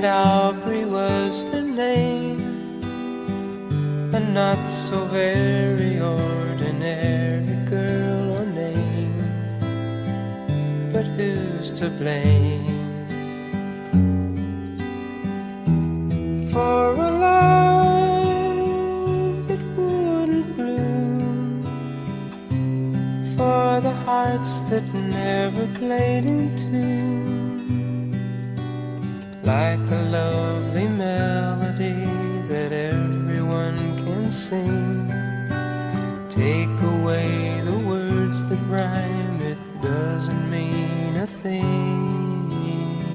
and Aubrey was her name. A not so very ordinary girl or name, but who's to blame for a love that wouldn't bloom, for the hearts that never played in tune, like a lovely melody that everyone can sing. Take away the words that rhyme, it doesn't mean a thing.